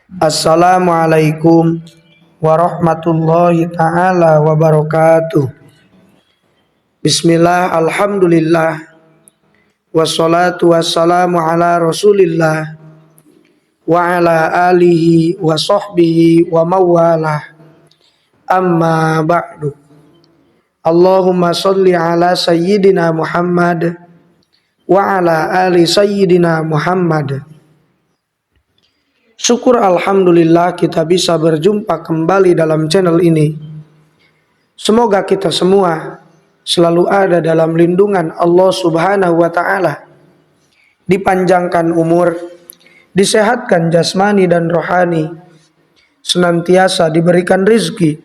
Assalamualaikum warahmatullahi taala wabarakatuh. Bismillah, alhamdulillah, wassalatu wassalamu ala rasulillah wa ala alihi wa sahbihi wa mawalah. Amma ba'du. Allahumma salli ala sayyidina Muhammad wa ala ali sayyidina Muhammad. Syukur alhamdulillah kita bisa berjumpa kembali dalam channel ini. Semoga kita semua selalu ada dalam lindungan Allah Subhanahu wa taala. Dipanjangkan umur, disehatkan jasmani dan rohani, senantiasa diberikan rizki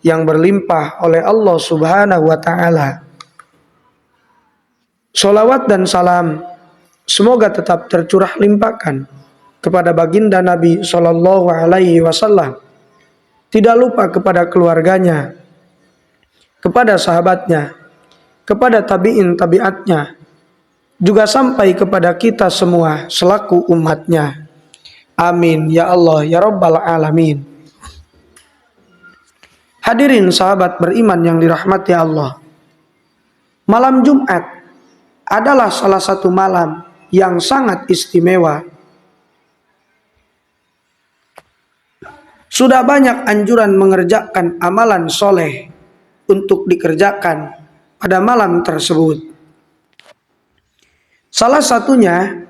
yang berlimpah oleh Allah Subhanahu wa taala. Sholawat dan salam semoga tetap tercurah limpahkan kepada baginda Nabi Shallallahu Alaihi Wasallam, tidak lupa kepada keluarganya, kepada sahabatnya, kepada tabiin tabiatnya, juga sampai kepada kita semua selaku umatnya. Amin ya Allah ya Rabbal Alamin. Hadirin sahabat beriman yang dirahmati Allah, malam Jumat adalah salah satu malam yang sangat istimewa. Sudah banyak anjuran mengerjakan amalan soleh untuk dikerjakan pada malam tersebut. Salah satunya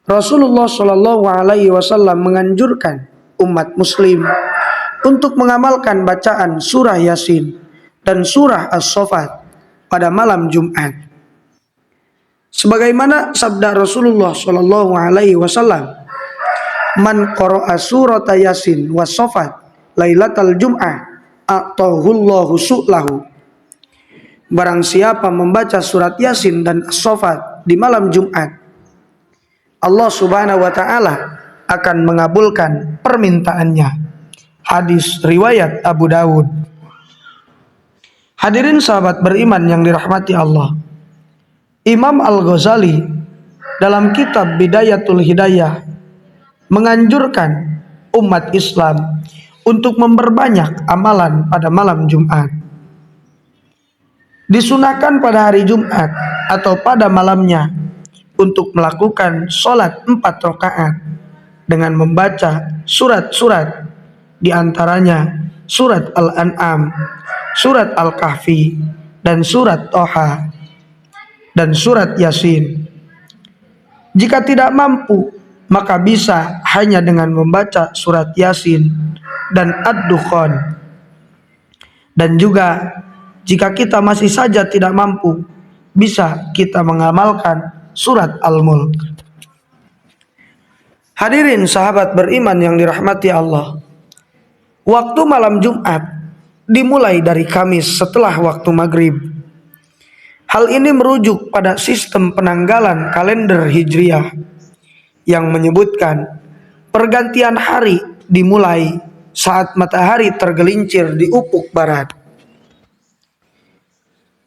Rasulullah Shallallahu Alaihi Wasallam menganjurkan umat Muslim untuk mengamalkan bacaan surah Yasin dan surah As-Saffat pada malam Jumat. Sebagaimana sabda Rasulullah Shallallahu Alaihi Wasallam, man qara'a surata Yasin was Saffat lailatal Jum'ah a'tahullahu su'lahu. Barang siapa membaca surat Yasin dan As-Saffat di malam Jumat, Allah Subhanahu wa taala akan mengabulkan permintaannya. Hadis riwayat Abu Dawud. Hadirin sahabat beriman yang dirahmati Allah, Imam Al-Ghazali dalam kitab Bidayatul Hidayah menganjurkan umat Islam untuk memperbanyak amalan pada malam Jumat. Disunahkan pada hari Jumat atau pada malamnya untuk melakukan sholat 4 rakaat dengan membaca surat-surat, di antaranya surat Al-An'am, surat Al-Kahfi, dan surat Toha, dan surat Yasin. Jika tidak mampu, maka bisa hanya dengan membaca surat Yasin dan Ad-Dukhan. Dan juga jika kita masih saja tidak mampu, bisa kita mengamalkan surat Al-Mulk. Hadirin sahabat beriman yang dirahmati Allah, waktu malam Jumat dimulai dari Kamis setelah waktu maghrib. Hal ini merujuk pada sistem penanggalan kalender Hijriah yang menyebutkan pergantian hari dimulai saat matahari tergelincir di ufuk barat.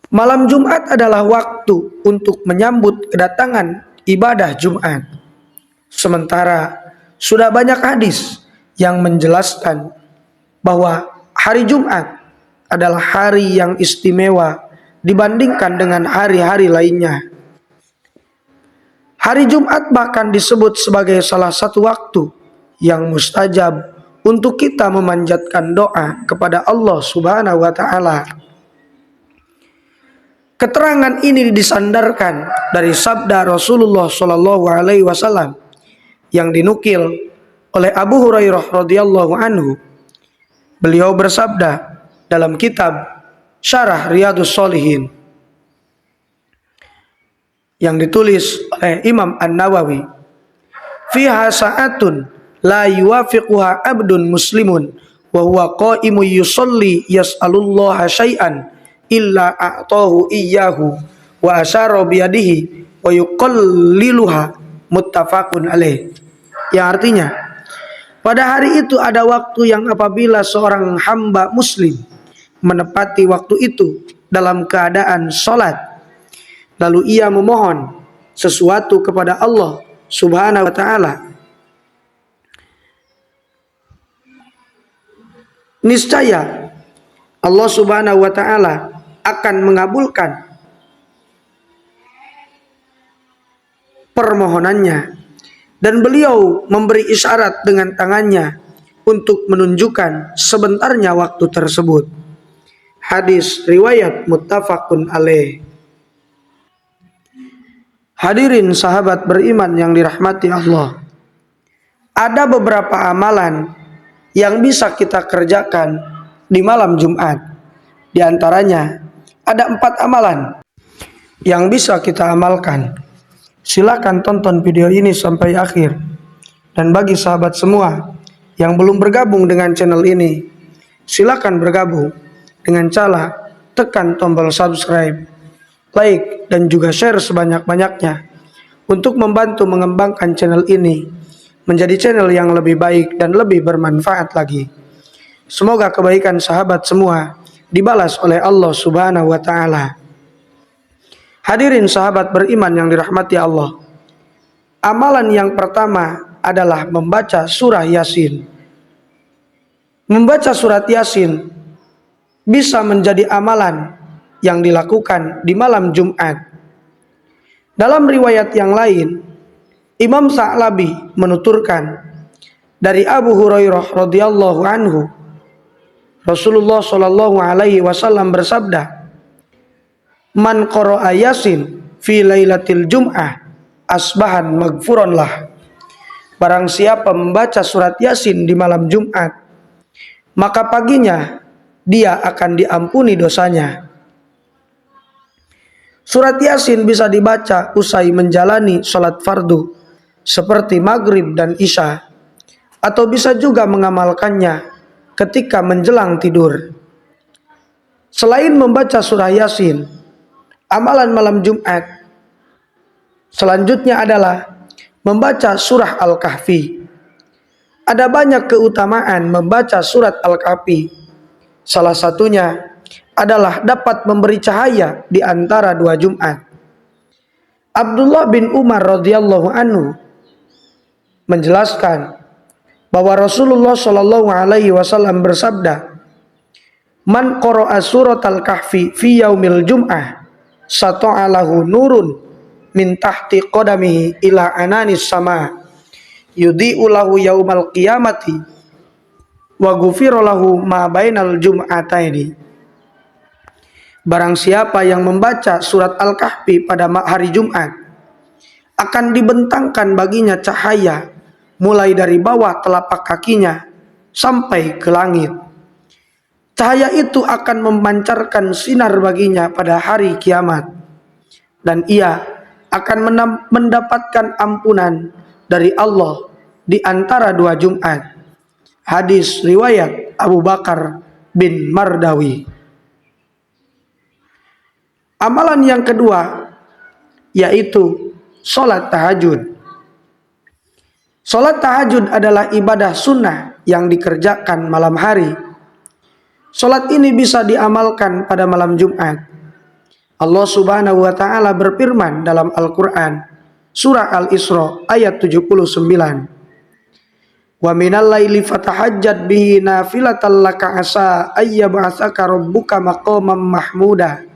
Malam Jumat adalah waktu untuk menyambut kedatangan ibadah Jumat. Sementara sudah banyak hadis yang menjelaskan bahwa hari Jumat adalah hari yang istimewa dibandingkan dengan hari-hari lainnya. Hari Jumat bahkan disebut sebagai salah satu waktu yang mustajab untuk kita memanjatkan doa kepada Allah Subhanahu wa taala. Keterangan ini disandarkan dari sabda Rasulullah Shallallahu alaihi wasallam yang dinukil oleh Abu Hurairah radhiyallahu anhu. Beliau bersabda dalam kitab Syarah Riyadhus Shalihin yang ditulis oleh Imam An-Nawawi, fiha sa'atun la yuwafiquha abdun muslimun wa huwa qa'imun yusalli yas'alullaha syai'an illa a'tahu iyyahu wa asyara biyadihi wa yuqalliluha, muttafaqun alaih. Yang artinya, pada hari itu ada waktu yang apabila seorang hamba muslim menepati waktu itu dalam keadaan sholat, lalu ia memohon sesuatu kepada Allah Subhanahu wa taala, niscaya Allah Subhanahu wa taala akan mengabulkan permohonannya, dan beliau memberi isyarat dengan tangannya untuk menunjukkan sebentarnya waktu tersebut. Hadis riwayat muttafaqun alaih. Hadirin sahabat beriman yang dirahmati Allah, ada beberapa amalan yang bisa kita kerjakan di malam Jumat. Di antaranya ada 4 amalan yang bisa kita amalkan. Silakan tonton video ini sampai akhir. Dan bagi sahabat semua yang belum bergabung dengan channel ini, silakan bergabung dengan cara tekan tombol subscribe, like, dan juga share sebanyak-banyaknya untuk membantu mengembangkan channel ini menjadi channel yang lebih baik dan lebih bermanfaat lagi. Semoga kebaikan sahabat semua dibalas oleh Allah Subhanahu wa taala. Hadirin sahabat beriman yang dirahmati Allah, amalan yang pertama adalah membaca surah Yasin. Membaca surat Yasin bisa menjadi amalan yang dilakukan di malam Jumat. Dalam riwayat yang lain, Imam Sa'labi menuturkan dari Abu Hurairah radhiyallahu anhu, Rasulullah shallallahu alaihi wasallam bersabda, "Man qara'a Yasin fi lailatil Jum'ah asbahan maghfuran lah." Barang siapa membaca surat Yasin di malam Jumat, maka paginya dia akan diampuni dosanya. Surat Yasin bisa dibaca usai menjalani sholat fardu seperti maghrib dan isya, atau bisa juga mengamalkannya ketika menjelang tidur. Selain membaca surah Yasin, amalan malam Jumat selanjutnya adalah membaca surah Al-Kahfi. Ada banyak keutamaan membaca surat Al-Kahfi. Salah satunya adalah dapat memberi cahaya di antara 2 Jumat. Abdullah bin Umar radhiyallahu anhu menjelaskan bahwa Rasulullah shallallahu alaihi wasallam bersabda, "Man qara'a surat Al-Kahfi fi yaumil Jum'ah sata'alahu nurun min tahti qadamihi ila ananis sama yudhi'u lahu yaumal qiyamati wa ghufira lahu ma bainal jum'ataini." Barang siapa yang membaca surat Al-Kahfi pada hari Jumat, akan dibentangkan baginya cahaya mulai dari bawah telapak kakinya sampai ke langit. Cahaya itu akan memancarkan sinar baginya pada hari kiamat, dan ia akan mendapatkan ampunan dari Allah di antara 2 Jumat. Hadis riwayat Abu Bakar bin Mardawi. Amalan yang kedua yaitu sholat tahajud. Sholat tahajud adalah ibadah sunnah yang dikerjakan malam hari. Sholat ini bisa diamalkan pada malam Jumat. Allah Subhanahu wa taala berfirman dalam Al-Qur'an, surah Al-Isra ayat 79. "Wa minal laili fatahajjat bihi nafilatan laka asa ayyab'atsaka rabbuka maqaman mahmuda."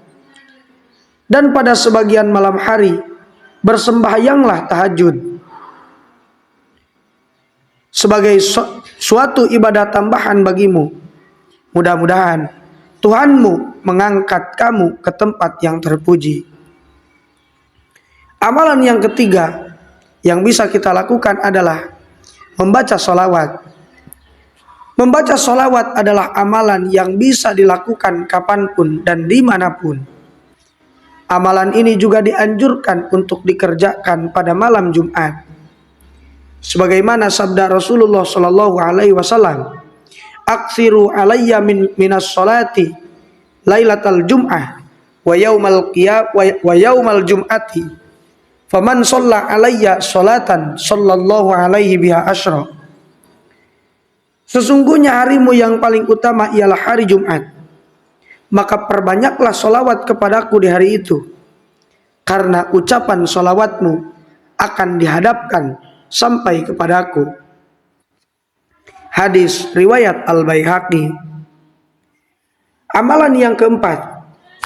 Dan pada sebagian malam hari bersembahyanglah tahajud sebagai suatu ibadah tambahan bagimu. Mudah-mudahan Tuhanmu mengangkat kamu ke tempat yang terpuji. Amalan yang ketiga yang bisa kita lakukan adalah membaca sholawat. Membaca sholawat adalah amalan yang bisa dilakukan kapanpun dan dimanapun. Amalan ini juga dianjurkan untuk dikerjakan pada malam Jumat. Sebagaimana sabda Rasulullah sallallahu alaihi wasallam, "Aksiru alayya minas sholati lailatal jum'ah wa yaumal jum'ati. Faman shalla alayya sholatan sallallahu alaihi biha asyra." Sesungguhnya harimu yang paling utama ialah hari Jumat. Maka perbanyaklah sholawat kepadaku di hari itu, karena ucapan sholawatmu akan dihadapkan sampai kepadaku. Hadis riwayat Al-Baihaqi. Amalan yang keempat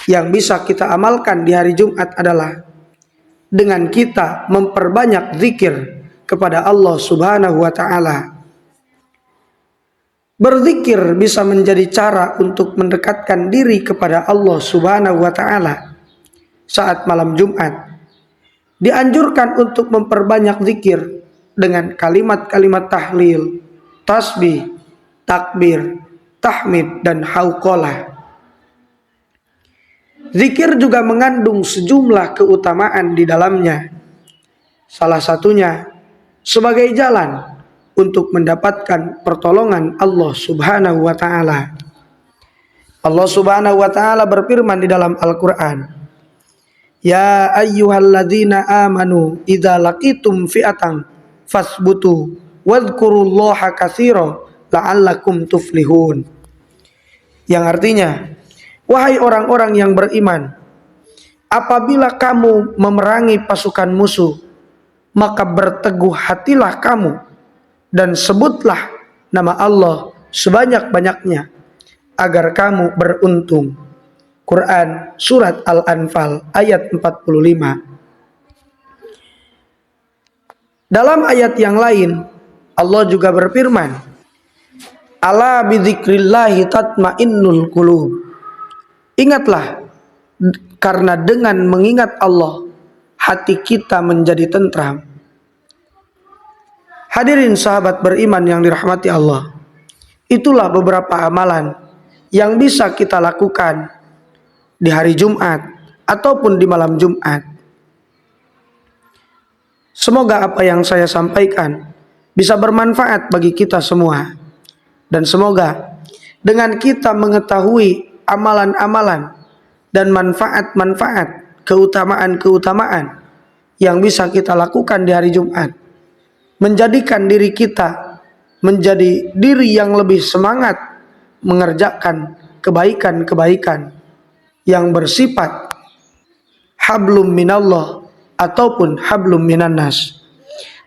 yang bisa kita amalkan di hari Jumat adalah dengan kita memperbanyak zikir kepada Allah Subhanahu wa taala. Berzikir bisa menjadi cara untuk mendekatkan diri kepada Allah Subhanahu wa taala. Saat malam Jumat dianjurkan untuk memperbanyak zikir dengan kalimat-kalimat tahlil, tasbih, takbir, tahmid, dan hauqalah. Zikir juga mengandung sejumlah keutamaan di dalamnya. Salah satunya sebagai jalan untuk mendapatkan pertolongan Allah Subhanahu wa taala. Allah Subhanahu wa taala berfirman di dalam Al-Qur'an, "Ya ayyuhalladzina amanu idza laqitum fi'atan fasbutu wadhkurullaha katsiran la'allakum tuflihun." Yang artinya, wahai orang-orang yang beriman, apabila kamu memerangi pasukan musuh, maka berteguh hatilah kamu dan sebutlah nama Allah sebanyak-banyaknya agar kamu beruntung. Quran Surat Al-Anfal ayat 45. Dalam ayat yang lain, Allah juga berfirman, "Ala bidzikrillahi tatmainnul qulub." Ingatlah, karena dengan mengingat Allah, hati kita menjadi tentram. Hadirin sahabat beriman yang dirahmati Allah, itulah beberapa amalan yang bisa kita lakukan di hari Jumat ataupun di malam Jumat. Semoga apa yang saya sampaikan bisa bermanfaat bagi kita semua. Dan semoga dengan kita mengetahui amalan-amalan dan manfaat-manfaat, keutamaan-keutamaan yang bisa kita lakukan di hari Jumat, menjadikan diri kita menjadi diri yang lebih semangat mengerjakan kebaikan-kebaikan yang bersifat hablum minallah ataupun hablum minannas.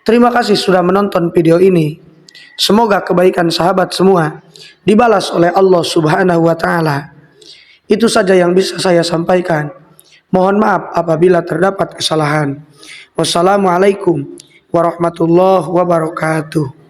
Terima kasih sudah menonton video ini. Semoga kebaikan sahabat semua dibalas oleh Allah Subhanahu wa taala. Itu saja yang bisa saya sampaikan. Mohon maaf apabila terdapat kesalahan. Wassalamualaikum warahmatullahi wabarakatuh.